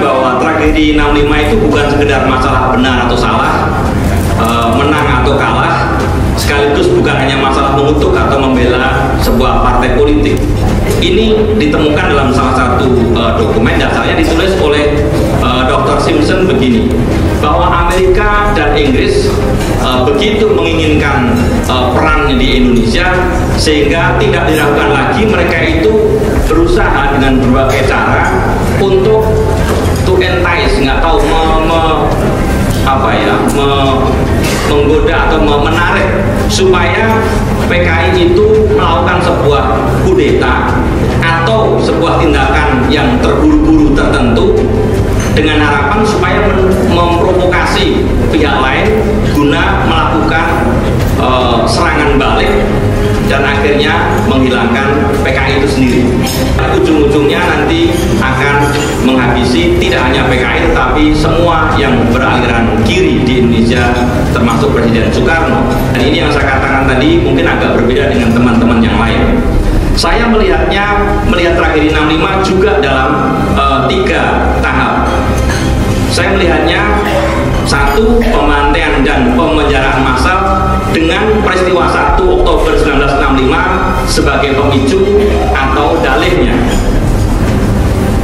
bahwa tragedi 65 itu bukan sekedar masalah benar atau salah, menang atau kalah, sekaligus bukan hanya masalah mengutuk atau membela sebuah partai politik. Ini ditemukan dalam salah satu dokumen, dasarnya ditulis oleh Dr. Simpson begini, bahwa Amerika dan Inggris begitu menginginkan perannya di Indonesia sehingga tidak diragukan lagi, mereka itu berusaha dengan berbagai cara untuk to entice, nggak tahu menggoda atau menarik supaya PKI itu melakukan sebuah kudeta atau sebuah tindakan yang terburu-buru tertentu dengan harapan supaya memprovokasi pihak lain guna melakukan serangan balik dan akhirnya menghilangkan PKI itu sendiri. Ujung-ujungnya nanti akan menghabisi tidak hanya PKI tetapi semua yang beraliran kiri di Indonesia, termasuk Presiden Soekarno. Dan ini yang saya katakan tadi mungkin agak berbeda dengan teman-teman yang lain. Saya melihat tragedi 65 juga dalam 3 tahap. Saya melihatnya, 1, pembantaian dan pemenjaraan massal dengan peristiwa 1 Oktober 1965 sebagai pemicu atau dalihnya.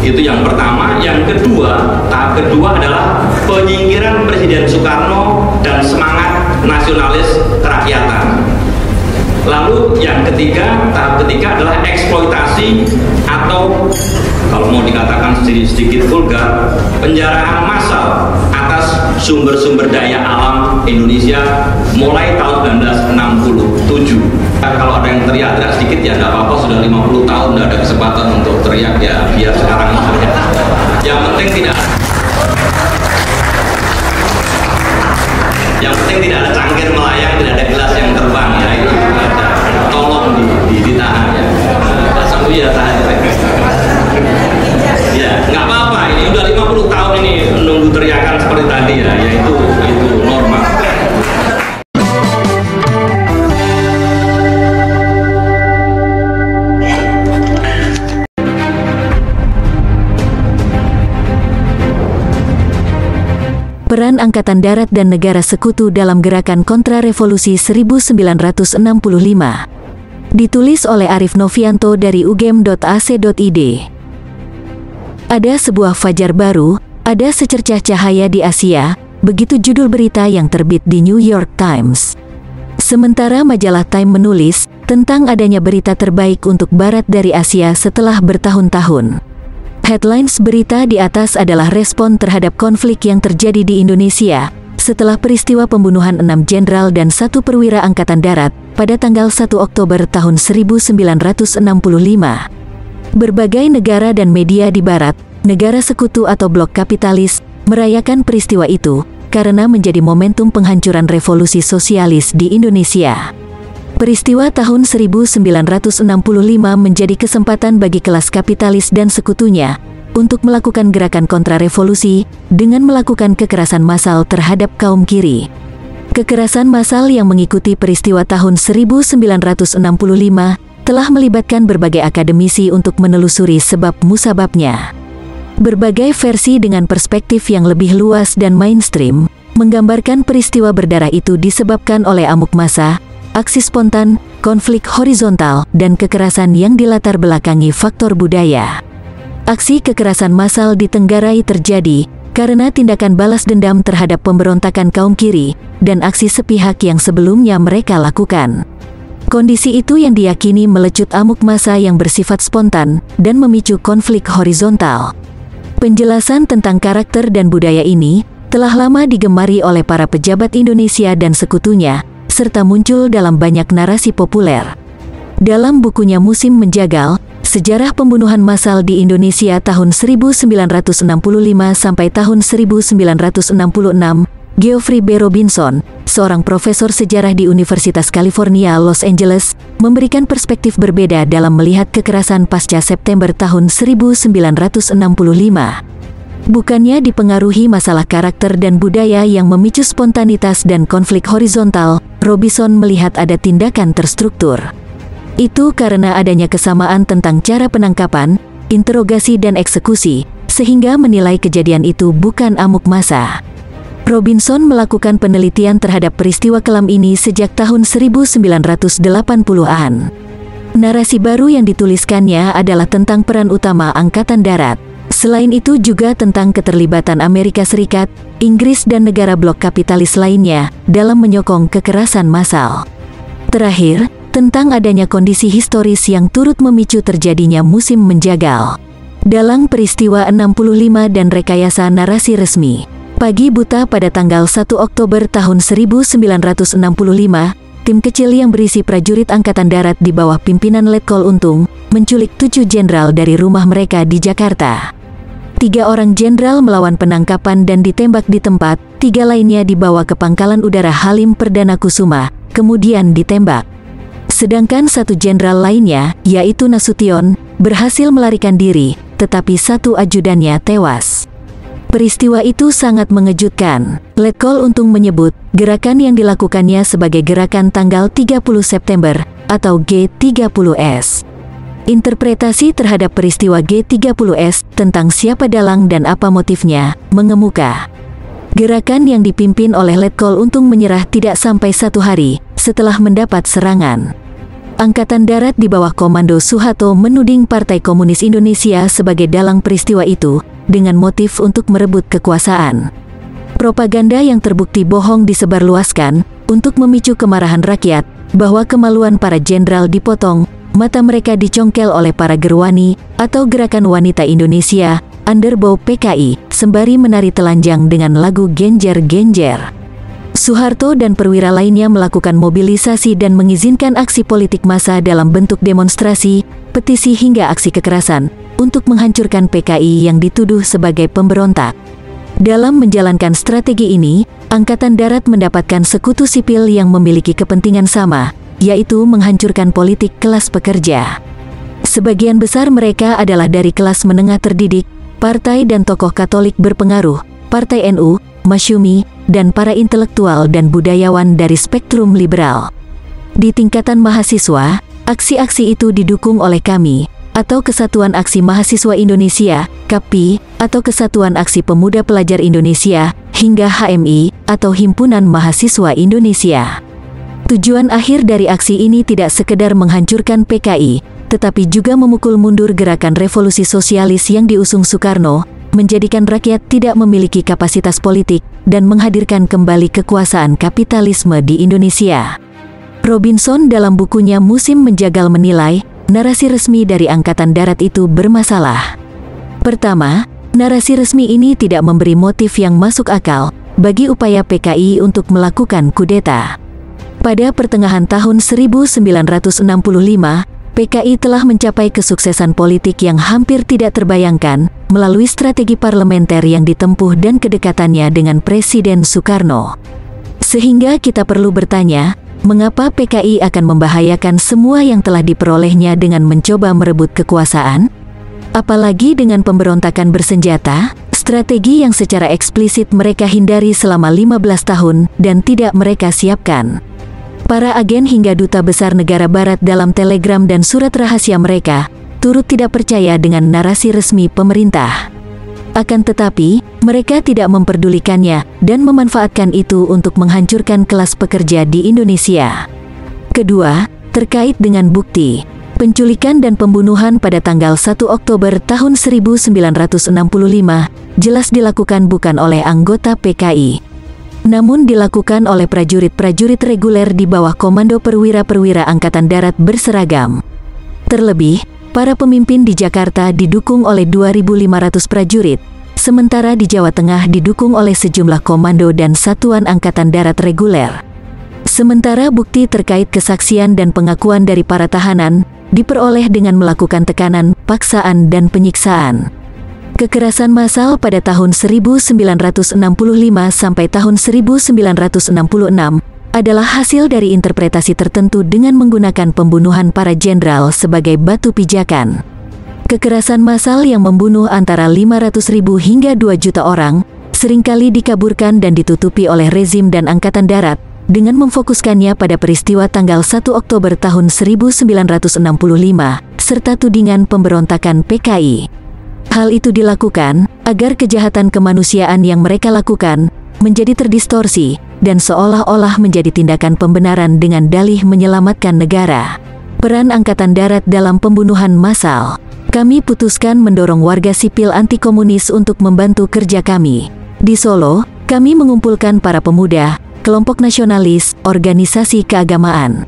Itu yang pertama. Yang kedua, tahap kedua adalah penyingkiran Presiden Soekarno dan semangat nasionalis kerakyatan. Lalu yang ketiga, tahap ketiga adalah eksploitasi atau kalau mau dikatakan sedikit vulgar, penjarahan massal atas sumber-sumber daya alam Indonesia mulai tahun 1967. Kalau ada yang teriak sedikit ya tidak apa-apa, sudah 50 tahun tidak ada kesempatan untuk teriak, ya biar sekarang aja. Yang penting tidak ada cangkir melayang, tidak ada gelas yang terbang, ya itu ada. Tolong ditahan ya. Sampai ya tahan. Ya, nggak apa-apa, ini udah 50 tahun ini menunggu teriakan seperti tadi ya, yaitu normal. Peran Angkatan Darat dan negara sekutu dalam gerakan kontrarevolusi 1965. Ditulis oleh Arif Novianto dari ugm.ac.id. Ada sebuah fajar baru, ada secercah cahaya di Asia, begitu judul berita yang terbit di New York Times. Sementara majalah Time menulis tentang adanya berita terbaik untuk Barat dari Asia setelah bertahun-tahun. Headlines berita di atas adalah respon terhadap konflik yang terjadi di Indonesia setelah peristiwa pembunuhan 6 jenderal dan 1 perwira Angkatan Darat pada tanggal 1 Oktober tahun 1965. Berbagai negara dan media di Barat, negara sekutu atau blok kapitalis, merayakan peristiwa itu karena menjadi momentum penghancuran revolusi sosialis di Indonesia. Peristiwa tahun 1965 menjadi kesempatan bagi kelas kapitalis dan sekutunya untuk melakukan gerakan kontrarevolusi dengan melakukan kekerasan massal terhadap kaum kiri. Kekerasan massal yang mengikuti peristiwa tahun 1965 telah melibatkan berbagai akademisi untuk menelusuri sebab musababnya. Berbagai versi dengan perspektif yang lebih luas dan mainstream menggambarkan peristiwa berdarah itu disebabkan oleh amuk massa, aksi spontan, konflik horizontal, dan kekerasan yang dilatar belakangi faktor budaya. Aksi kekerasan massal di Tenggarai terjadi karena tindakan balas dendam terhadap pemberontakan kaum kiri dan aksi sepihak yang sebelumnya mereka lakukan. Kondisi itu yang diyakini melecut amuk massa yang bersifat spontan dan memicu konflik horizontal. Penjelasan tentang karakter dan budaya ini telah lama digemari oleh para pejabat Indonesia dan sekutunya, serta muncul dalam banyak narasi populer. Dalam bukunya Musim Menjagal, Sejarah Pembunuhan Massal di Indonesia tahun 1965 sampai tahun 1966, Geoffrey B. Robinson, seorang profesor sejarah di Universitas California, Los Angeles, memberikan perspektif berbeda dalam melihat kekerasan pasca September tahun 1965. Bukannya dipengaruhi masalah karakter dan budaya yang memicu spontanitas dan konflik horizontal, Robinson melihat ada tindakan terstruktur. Itu karena adanya kesamaan tentang cara penangkapan, interogasi dan eksekusi, sehingga menilai kejadian itu bukan amuk massa. Robinson melakukan penelitian terhadap peristiwa kelam ini sejak tahun 1980-an. Narasi baru yang dituliskannya adalah tentang peran utama Angkatan Darat. Selain itu juga tentang keterlibatan Amerika Serikat, Inggris dan negara blok kapitalis lainnya dalam menyokong kekerasan massal. Terakhir, tentang adanya kondisi historis yang turut memicu terjadinya musim menjagal. Dalam peristiwa 65 dan rekayasa narasi resmi. Pagi buta pada tanggal 1 Oktober tahun 1965, tim kecil yang berisi prajurit Angkatan Darat di bawah pimpinan Letkol Untung, menculik 7 jenderal dari rumah mereka di Jakarta. 3 orang jenderal melawan penangkapan dan ditembak di tempat, 3 lainnya dibawa ke Pangkalan Udara Halim Perdana Kusuma, kemudian ditembak. Sedangkan 1 jenderal lainnya, yaitu Nasution, berhasil melarikan diri, tetapi 1 ajudannya tewas. Peristiwa itu sangat mengejutkan. Letkol Untung menyebut, gerakan yang dilakukannya sebagai gerakan tanggal 30 September, atau G30S. Interpretasi terhadap peristiwa G30S tentang siapa dalang dan apa motifnya, mengemuka. Gerakan yang dipimpin oleh Letkol Untung menyerah tidak sampai 1 hari, setelah mendapat serangan. Angkatan Darat di bawah Komando Suharto menuding Partai Komunis Indonesia sebagai dalang peristiwa itu, dengan motif untuk merebut kekuasaan. Propaganda yang terbukti bohong disebarluaskan, untuk memicu kemarahan rakyat, bahwa kemaluan para jenderal dipotong, mata mereka dicongkel oleh para gerwani, atau Gerakan Wanita Indonesia, Underbow PKI, sembari menari telanjang dengan lagu Genjer-Genjer. Suharto dan perwira lainnya melakukan mobilisasi dan mengizinkan aksi politik massa dalam bentuk demonstrasi, petisi hingga aksi kekerasan, untuk menghancurkan PKI yang dituduh sebagai pemberontak. Dalam menjalankan strategi ini, Angkatan Darat mendapatkan sekutu sipil yang memiliki kepentingan sama, yaitu menghancurkan politik kelas pekerja. Sebagian besar mereka adalah dari kelas menengah terdidik, partai dan tokoh Katolik berpengaruh, Partai NU, Masyumi, dan para intelektual dan budayawan dari spektrum liberal. Di tingkatan mahasiswa, aksi-aksi itu didukung oleh kami, atau Kesatuan Aksi Mahasiswa Indonesia, KAPI, atau Kesatuan Aksi Pemuda Pelajar Indonesia, hingga HMI, atau Himpunan Mahasiswa Indonesia. Tujuan akhir dari aksi ini tidak sekedar menghancurkan PKI, tetapi juga memukul mundur gerakan revolusi sosialis yang diusung Soekarno, menjadikan rakyat tidak memiliki kapasitas politik, dan menghadirkan kembali kekuasaan kapitalisme di Indonesia. Robinson dalam bukunya Musim Menjagal menilai, narasi resmi dari Angkatan Darat itu bermasalah. Pertama, narasi resmi ini tidak memberi motif yang masuk akal bagi upaya PKI untuk melakukan kudeta. Pada pertengahan tahun 1965, PKI telah mencapai kesuksesan politik yang hampir tidak terbayangkan melalui strategi parlementer yang ditempuh dan kedekatannya dengan Presiden Soekarno. Sehingga kita perlu bertanya, mengapa PKI akan membahayakan semua yang telah diperolehnya dengan mencoba merebut kekuasaan? Apalagi dengan pemberontakan bersenjata, strategi yang secara eksplisit mereka hindari selama 15 tahun dan tidak mereka siapkan. Para agen hingga duta besar negara barat dalam telegram dan surat rahasia mereka, turut tidak percaya dengan narasi resmi pemerintah. Akan tetapi, mereka tidak memperdulikannya dan memanfaatkan itu untuk menghancurkan kelas pekerja di Indonesia. Kedua, terkait dengan bukti. Penculikan dan pembunuhan pada tanggal 1 Oktober tahun 1965 jelas dilakukan bukan oleh anggota PKI, namun dilakukan oleh prajurit-prajurit reguler di bawah komando perwira-perwira Angkatan Darat berseragam. Terlebih, para pemimpin di Jakarta didukung oleh 2.500 prajurit, sementara di Jawa Tengah didukung oleh sejumlah komando dan satuan Angkatan Darat reguler. Sementara bukti terkait kesaksian dan pengakuan dari para tahanan diperoleh dengan melakukan tekanan, paksaan dan penyiksaan. Kekerasan massal pada tahun 1965 sampai tahun 1966 adalah hasil dari interpretasi tertentu dengan menggunakan pembunuhan para jenderal sebagai batu pijakan. Kekerasan massal yang membunuh antara 500.000 hingga 2 juta orang, seringkali dikaburkan dan ditutupi oleh rezim dan Angkatan Darat, dengan memfokuskannya pada peristiwa tanggal 1 Oktober tahun 1965, serta tudingan pemberontakan PKI. Hal itu dilakukan agar kejahatan kemanusiaan yang mereka lakukan menjadi terdistorsi dan seolah-olah menjadi tindakan pembenaran dengan dalih menyelamatkan negara. Peran Angkatan Darat dalam pembunuhan massal. Kami putuskan mendorong warga sipil anti-komunis untuk membantu kerja kami. Di Solo, kami mengumpulkan para pemuda, kelompok nasionalis, organisasi keagamaan.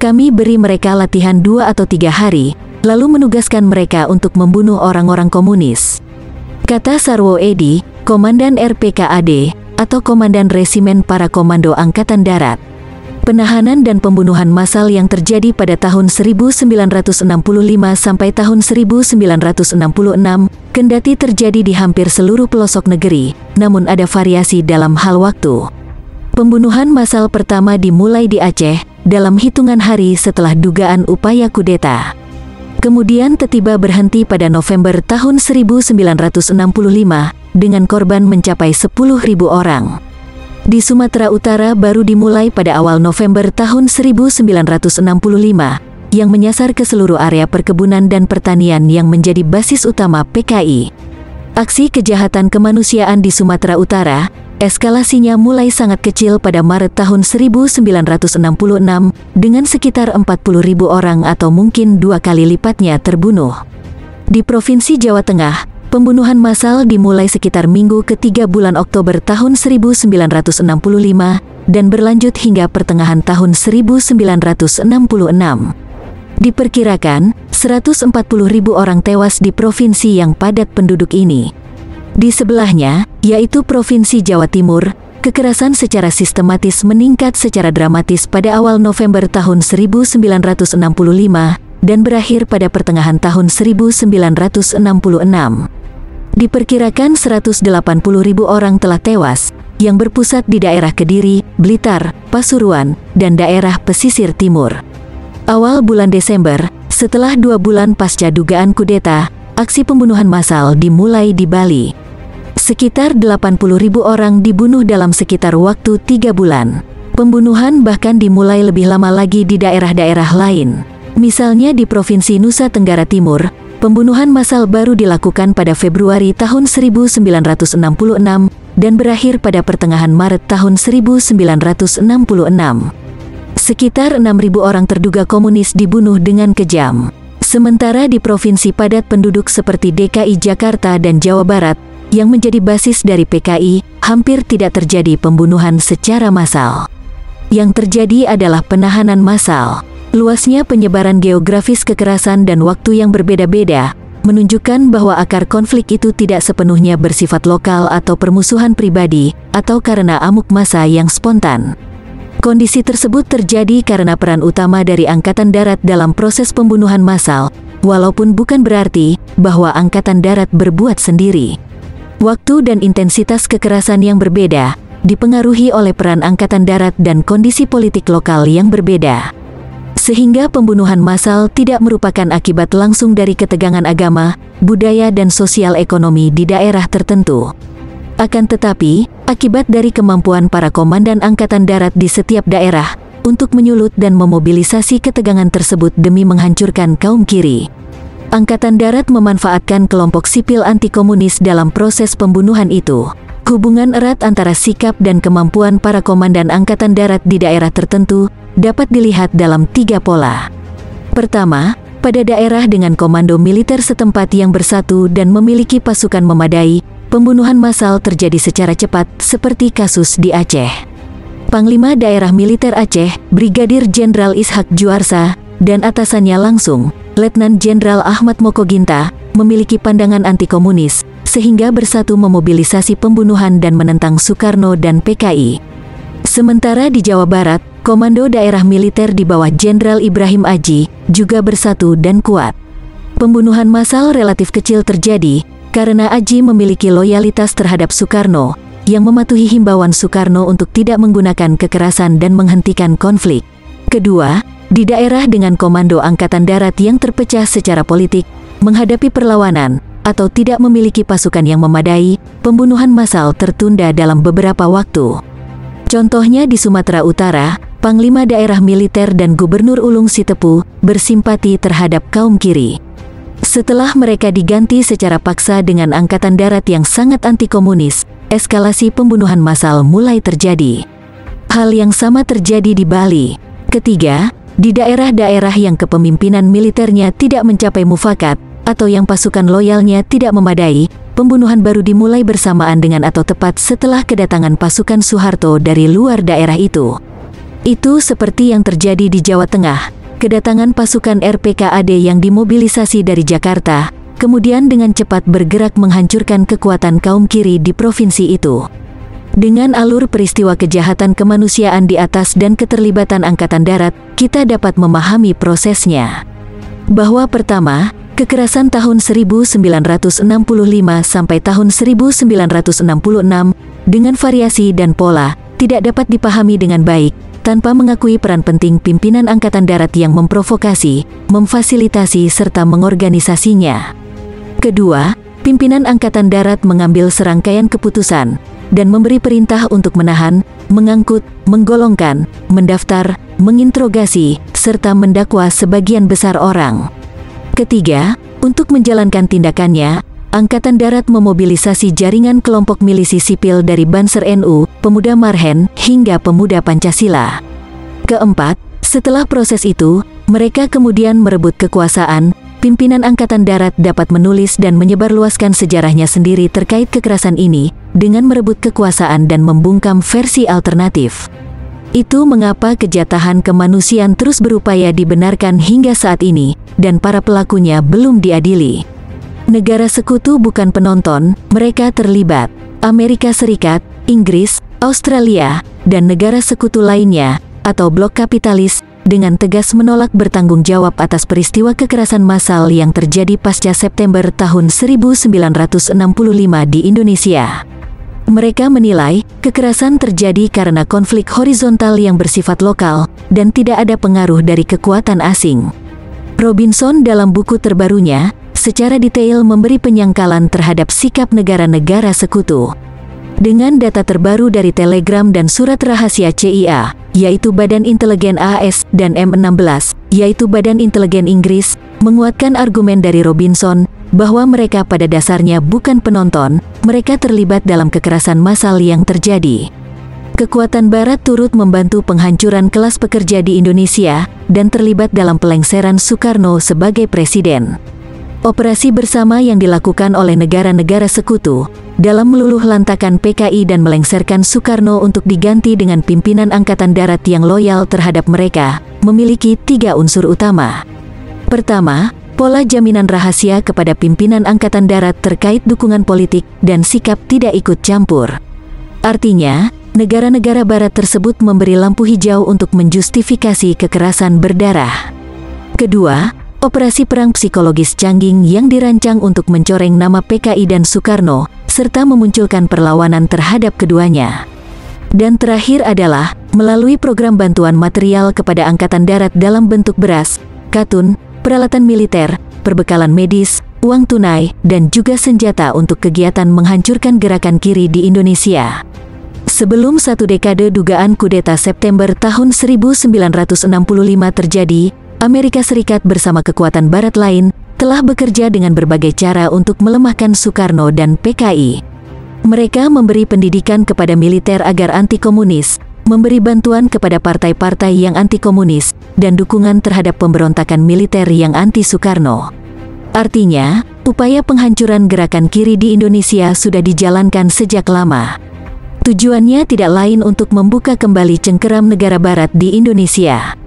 Kami beri mereka latihan 2 atau 3 hari, lalu menugaskan mereka untuk membunuh orang-orang komunis. Kata Sarwo Edi, Komandan RPKAD, atau Komandan Resimen Para Komando Angkatan Darat. Penahanan dan pembunuhan massal yang terjadi pada tahun 1965 sampai tahun 1966, kendati terjadi di hampir seluruh pelosok negeri, namun ada variasi dalam hal waktu. Pembunuhan massal pertama dimulai di Aceh, dalam hitungan hari setelah dugaan upaya kudeta. Kemudian tiba berhenti pada November tahun 1965, dengan korban mencapai 10.000 orang. Di Sumatera Utara baru dimulai pada awal November tahun 1965, yang menyasar ke seluruh area perkebunan dan pertanian yang menjadi basis utama PKI. Aksi kejahatan kemanusiaan di Sumatera Utara, eskalasinya mulai sangat kecil pada Maret tahun 1966, dengan sekitar 40.000 orang atau mungkin 2 kali lipatnya terbunuh. Di Provinsi Jawa Tengah, pembunuhan massal dimulai sekitar minggu ketiga bulan Oktober tahun 1965, dan berlanjut hingga pertengahan tahun 1966. Diperkirakan, 140.000 orang tewas di provinsi yang padat penduduk ini. Di sebelahnya, yaitu Provinsi Jawa Timur, kekerasan secara sistematis meningkat secara dramatis pada awal November tahun 1965 dan berakhir pada pertengahan tahun 1966. Diperkirakan 180.000 orang telah tewas, yang berpusat di daerah Kediri, Blitar, Pasuruan, dan daerah pesisir timur. Awal bulan Desember, setelah 2 bulan pasca dugaan kudeta, aksi pembunuhan massal dimulai di Bali. Sekitar 80.000 orang dibunuh dalam sekitar waktu 3 bulan. Pembunuhan bahkan dimulai lebih lama lagi di daerah-daerah lain. Misalnya di Provinsi Nusa Tenggara Timur, pembunuhan massal baru dilakukan pada Februari tahun 1966 dan berakhir pada pertengahan Maret tahun 1966. Sekitar 6.000 orang terduga komunis dibunuh dengan kejam. Sementara di provinsi padat penduduk seperti DKI Jakarta dan Jawa Barat, yang menjadi basis dari PKI, hampir tidak terjadi pembunuhan secara massal. Yang terjadi adalah penahanan massal. Luasnya penyebaran geografis kekerasan dan waktu yang berbeda-beda, menunjukkan bahwa akar konflik itu tidak sepenuhnya bersifat lokal atau permusuhan pribadi, atau karena amuk massa yang spontan. Kondisi tersebut terjadi karena peran utama dari Angkatan Darat dalam proses pembunuhan massal, walaupun bukan berarti bahwa Angkatan Darat berbuat sendiri. Waktu dan intensitas kekerasan yang berbeda, dipengaruhi oleh peran Angkatan Darat dan kondisi politik lokal yang berbeda. Sehingga pembunuhan massal tidak merupakan akibat langsung dari ketegangan agama, budaya dan sosial ekonomi di daerah tertentu. Akan tetapi, akibat dari kemampuan para komandan Angkatan Darat di setiap daerah untuk menyulut dan memobilisasi ketegangan tersebut demi menghancurkan kaum kiri. Angkatan Darat memanfaatkan kelompok sipil anti-komunis dalam proses pembunuhan itu. Hubungan erat antara sikap dan kemampuan para komandan Angkatan Darat di daerah tertentu dapat dilihat dalam 3 pola. Pertama, pada daerah dengan komando militer setempat yang bersatu dan memiliki pasukan memadai, pembunuhan massal terjadi secara cepat, seperti kasus di Aceh. Panglima Daerah Militer Aceh, Brigadir Jenderal Ishak Juarsa, dan atasannya langsung, Letnan Jenderal Ahmad Mokoginta, memiliki pandangan anti-komunis, sehingga bersatu memobilisasi pembunuhan dan menentang Soekarno dan PKI. Sementara di Jawa Barat, Komando Daerah Militer di bawah Jenderal Ibrahim Aji, juga bersatu dan kuat. Pembunuhan massal relatif kecil terjadi, karena Aji memiliki loyalitas terhadap Soekarno, yang mematuhi himbauan Soekarno untuk tidak menggunakan kekerasan dan menghentikan konflik. Kedua, di daerah dengan komando Angkatan Darat yang terpecah secara politik, menghadapi perlawanan, atau tidak memiliki pasukan yang memadai, pembunuhan massal tertunda dalam beberapa waktu. Contohnya di Sumatera Utara, Panglima Daerah Militer dan Gubernur Ulung Sitepu bersimpati terhadap kaum kiri. Setelah mereka diganti secara paksa dengan angkatan darat yang sangat anti-komunis, eskalasi pembunuhan massal mulai terjadi. Hal yang sama terjadi di Bali. Ketiga, di daerah-daerah yang kepemimpinan militernya tidak mencapai mufakat, atau yang pasukan loyalnya tidak memadai, pembunuhan baru dimulai bersamaan dengan atau tepat setelah kedatangan pasukan Soeharto dari luar daerah itu. Itu seperti yang terjadi di Jawa Tengah. Kedatangan pasukan RPKAD yang dimobilisasi dari Jakarta, kemudian dengan cepat bergerak menghancurkan kekuatan kaum kiri di provinsi itu. Dengan alur peristiwa kejahatan kemanusiaan di atas dan keterlibatan Angkatan Darat, kita dapat memahami prosesnya. Bahwa pertama, kekerasan tahun 1965 sampai tahun 1966, dengan variasi dan pola, tidak dapat dipahami dengan baik, tanpa mengakui peran penting pimpinan Angkatan Darat yang memprovokasi, memfasilitasi serta mengorganisasinya. Kedua, pimpinan Angkatan Darat mengambil serangkaian keputusan, dan memberi perintah untuk menahan, mengangkut, menggolongkan, mendaftar, menginterogasi, serta mendakwa sebagian besar orang. Ketiga, untuk menjalankan tindakannya, Angkatan Darat memobilisasi jaringan kelompok milisi sipil dari Banser NU, Pemuda Marhen, hingga Pemuda Pancasila. Keempat, setelah proses itu, mereka kemudian merebut kekuasaan. Pimpinan Angkatan Darat dapat menulis dan menyebarluaskan sejarahnya sendiri terkait kekerasan ini, dengan merebut kekuasaan dan membungkam versi alternatif. Itu mengapa kejahatan kemanusiaan terus berupaya dibenarkan hingga saat ini, dan para pelakunya belum diadili. Negara sekutu bukan penonton, mereka terlibat. Amerika Serikat, Inggris, Australia, dan negara sekutu lainnya, atau blok kapitalis, dengan tegas menolak bertanggung jawab atas peristiwa kekerasan massal yang terjadi pasca September tahun 1965 di Indonesia. Mereka menilai, kekerasan terjadi karena konflik horizontal yang bersifat lokal, dan tidak ada pengaruh dari kekuatan asing. Robinson dalam buku terbarunya, secara detail memberi penyangkalan terhadap sikap negara-negara sekutu. Dengan data terbaru dari telegram dan surat rahasia CIA, yaitu Badan Inteligen AS dan M16, yaitu Badan Inteligen Inggris, menguatkan argumen dari Robinson, bahwa mereka pada dasarnya bukan penonton, mereka terlibat dalam kekerasan massal yang terjadi. Kekuatan Barat turut membantu penghancuran kelas pekerja di Indonesia, dan terlibat dalam pelengseran Soekarno sebagai presiden. Operasi bersama yang dilakukan oleh negara-negara sekutu, dalam meluluh lantakan PKI dan melengserkan Soekarno untuk diganti dengan pimpinan Angkatan Darat yang loyal terhadap mereka, memiliki 3 unsur utama. Pertama, pola jaminan rahasia kepada pimpinan Angkatan Darat terkait dukungan politik dan sikap tidak ikut campur. Artinya, negara-negara Barat tersebut memberi lampu hijau untuk menjustifikasi kekerasan berdarah. Kedua, operasi perang psikologis canggih yang dirancang untuk mencoreng nama PKI dan Soekarno, serta memunculkan perlawanan terhadap keduanya. Dan terakhir adalah, melalui program bantuan material kepada Angkatan Darat dalam bentuk beras, katun, peralatan militer, perbekalan medis, uang tunai, dan juga senjata untuk kegiatan menghancurkan gerakan kiri di Indonesia. Sebelum 1 dekade dugaan kudeta September tahun 1965 terjadi, Amerika Serikat bersama kekuatan Barat lain, telah bekerja dengan berbagai cara untuk melemahkan Soekarno dan PKI. Mereka memberi pendidikan kepada militer agar anti-komunis, memberi bantuan kepada partai-partai yang anti-komunis, dan dukungan terhadap pemberontakan militer yang anti-Soekarno. Artinya, upaya penghancuran gerakan kiri di Indonesia sudah dijalankan sejak lama. Tujuannya tidak lain untuk membuka kembali cengkeram negara Barat di Indonesia.